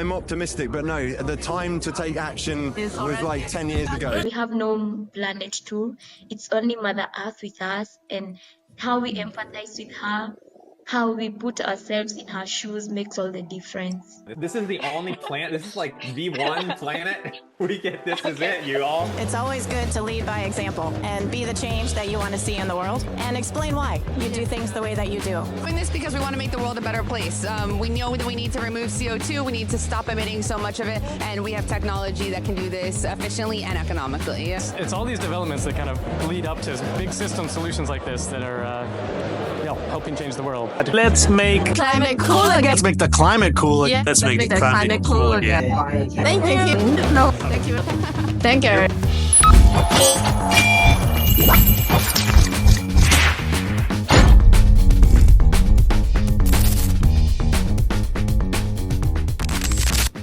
I'm optimistic, but no, the time to take action was like 10 years ago. We have no planet 2. It's only Mother Earth with us, and how we empathize with her, how we put ourselves in her shoes makes all the difference. This is the only planet. This is like the one planet. We get this is it, you all. It's always good to lead by example and be the change that you want to see in the world and explain why you do things the way that you do. Doing this because we want to make the world a better place. We know that we need to remove CO2, we need to stop emitting so much of it, and we have technology that can do this efficiently and economically. It's all these developments that kind of lead up to big system solutions like this that are helping change the world. Let's make Climate cool again. Let's make the climate cool again. Yeah, Let's make the climate cool again. Thank you. No, thank you. Thank you.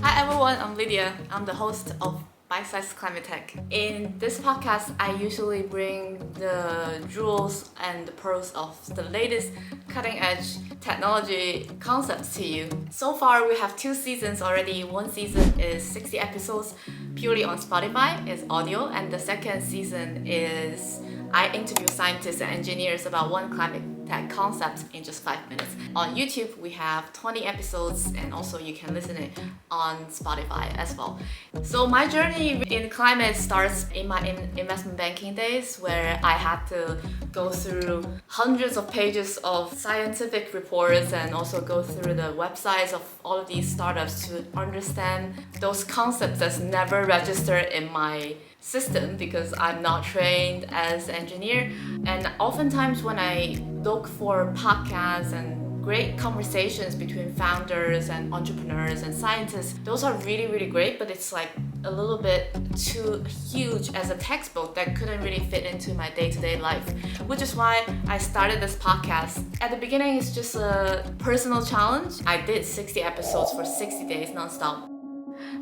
Hi everyone, I'm Lydia. I'm the host of Bite-Size Climate Tech. In this podcast, I usually bring the jewels and the pearls of the latest cutting-edge technology concepts to you. So far, we have 2 seasons already. One season is 60 episodes purely on Spotify, it's audio, and the second season is I interview scientists and engineers about one climate tech concept in just 5 minutes. On YouTube, we have 20 episodes, and also you can listen it on Spotify as well. So my journey in climate starts in my investment banking days, where I had to go through hundreds of pages of scientific reports and also go through the websites of all of these startups to understand those concepts that's never registered in my system because I'm not trained as an engineer. And oftentimes when I look for podcasts and great conversations between founders and entrepreneurs and scientists, those are really, really great, but it's like a little bit too huge as a textbook that couldn't really fit into my day-to-day life, which is why I started this podcast. At the beginning, it's just a personal challenge. I did 60 episodes for 60 days nonstop.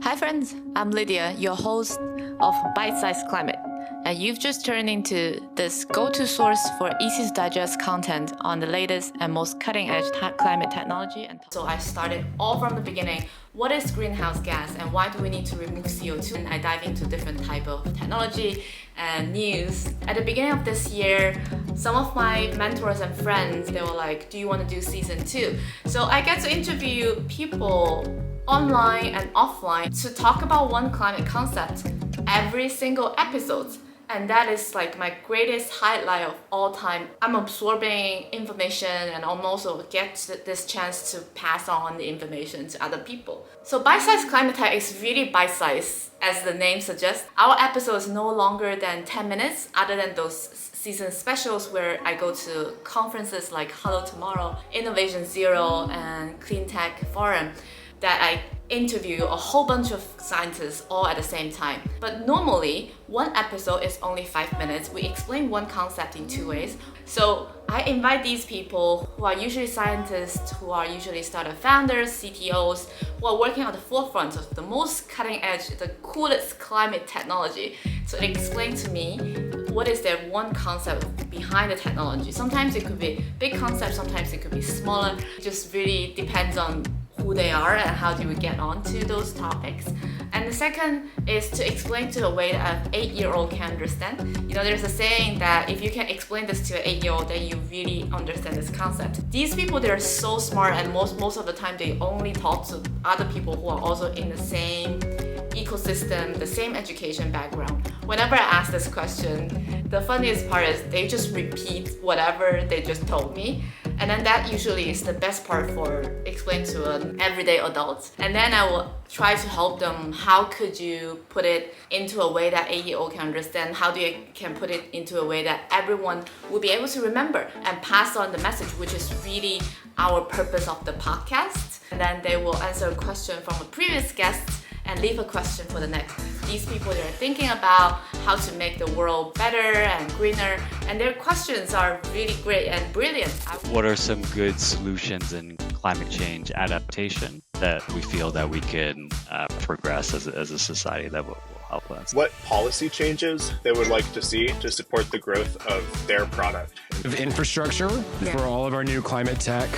Hi friends, I'm Lydia, your host of Bite-Size Climate, and you've just turned into this go-to source for easy to digest content on the latest and most cutting-edge climate technology. So I started all from the beginning. What is greenhouse gas and why do we need to remove CO2? And I dive into different type of technology and news. At the beginning of this year, some of my mentors and friends, they were like, do you want to do season 2? So I get to interview people online and offline to talk about one climate concept every single episode. And that is like my greatest highlight of all time. I'm absorbing information and I'm also get this chance to pass on the information to other people. So Bite-Size Climate Tech is really bite-size, as the name suggests. Our episode is no longer than 10 minutes, other than those season specials where I go to conferences like Hello Tomorrow, Innovation Zero, and Clean Tech Forum, that I interview a whole bunch of scientists all at the same time. But normally, one episode is only 5 minutes. We explain one concept in 2 ways. So I invite these people who are usually scientists, who are usually startup founders, CTOs, who are working on the forefront of the most cutting edge, the coolest climate technology, to explain to me what is their one concept behind the technology. Sometimes it could be big concept, sometimes it could be smaller. It just really depends on who they are and how do we get onto those topics. And the second is to explain to a way that an 8-year-old can understand. You know, there's a saying that if you can explain this to an 8-year-old, then you really understand this concept. These people, they're so smart, and most of the time they only talk to other people who are also in the same ecosystem, the same education background. Whenever I ask this question, the funniest part is they just repeat whatever they just told me. And then that usually is the best part for explain to an everyday adult. And then I will try to help them, how could you put it into a way that 8-year-old can understand? How do you can put it into a way that everyone will be able to remember and pass on the message, which is really our purpose of the podcast. And then they will answer a question from a previous guest and leave a question for the next. These people, they're thinking about how to make the world better and greener, and their questions are really great and brilliant. What are some good solutions in climate change adaptation that we feel that we can progress as a society that will help us? What policy changes they would like to see to support the growth of their product? Of infrastructure for all of our new climate tech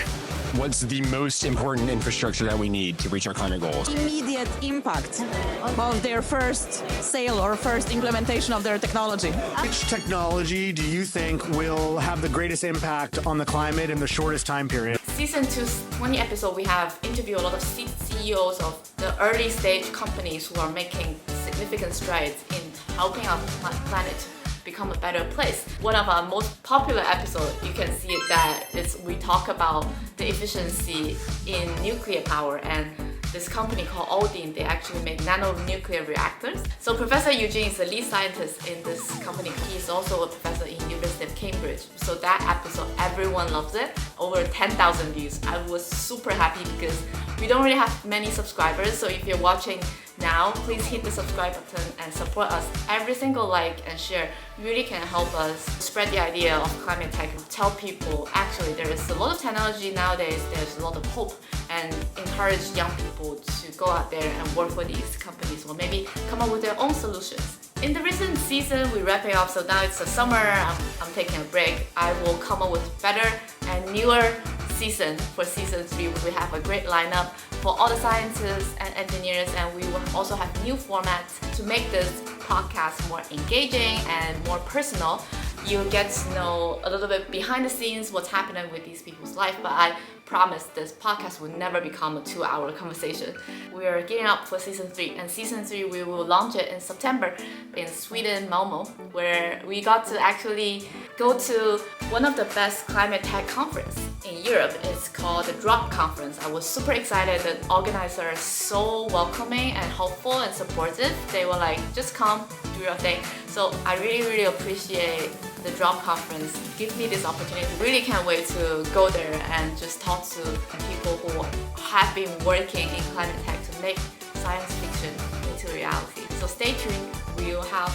What's the most important infrastructure that we need to reach our climate goals? Immediate impact of their first sale or first implementation of their technology. Which technology do you think will have the greatest impact on the climate in the shortest time period? Season 2's 20 episode, we have interviewed a lot of CEOs of the early stage companies who are making significant strides in helping our planet become a better place. One of our most popular episodes, you can see it that we talk about the efficiency in nuclear power, and this company called Odin, they actually make nano-nuclear reactors. So Professor Eugene is the lead scientist in this company. He is also a professor in University of Cambridge. So that episode, everyone loves it. Over 10,000 views. I was super happy because we don't really have many subscribers. So if you're watching now, please hit the subscribe button and support us. Every single like and share really can help us spread the idea of climate tech and tell people actually there is a lot of technology nowadays, there's a lot of hope, and encourage young people to go out there and work for these companies or maybe come up with their own solutions. In the recent season, we're wrapping up, so now it's the summer, I'm taking a break. I will come up with better and newer season for season 3. We have a great lineup for all the scientists and engineers, and we will also have new formats to make this podcast more engaging and more personal. You'll get to know a little bit behind the scenes what's happening with these people's life, but I promise this podcast will never become a 2-hour conversation. We are gearing up for season 3, and season 3 we will launch it in September in Sweden, Malmö, where we got to actually go to one of the best climate tech conference in Europe. It's called the Drop Conference. I was super excited. The organizers are so welcoming and helpful and supportive. They were like, just come, do your thing. So I really appreciate the Drop Conference. Give me this opportunity. Really can't wait to go there and just talk to people who have been working in climate tech to make science fiction into reality. So stay tuned. We'll have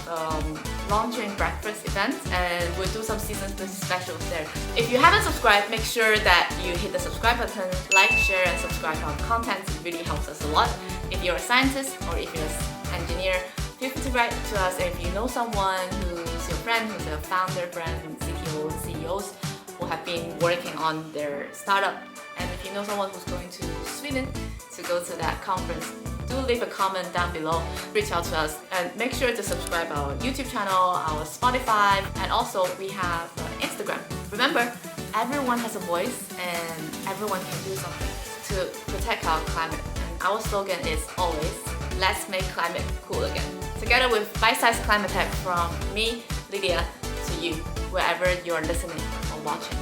launching breakfast events, and we'll do some season 3 specials there. If you haven't subscribed, make sure that you hit the subscribe button, like, share, and subscribe to our content. It really helps us a lot. If you're a scientist or if you're an engineer, feel free to write to us. If you know someone who's your friend, who's a founder, brand, CTO, CEOs who have been working on their startup, and if you know someone who's going to Sweden to go to that conference, do leave a comment down below, reach out to us, and make sure to subscribe our YouTube channel, our Spotify, and also we have Instagram. Remember, everyone has a voice and everyone can do something to protect our climate. And our slogan is always, let's make climate cool again. Together with bite-sized climate tech from me, Lydia, to you, wherever you're listening or watching.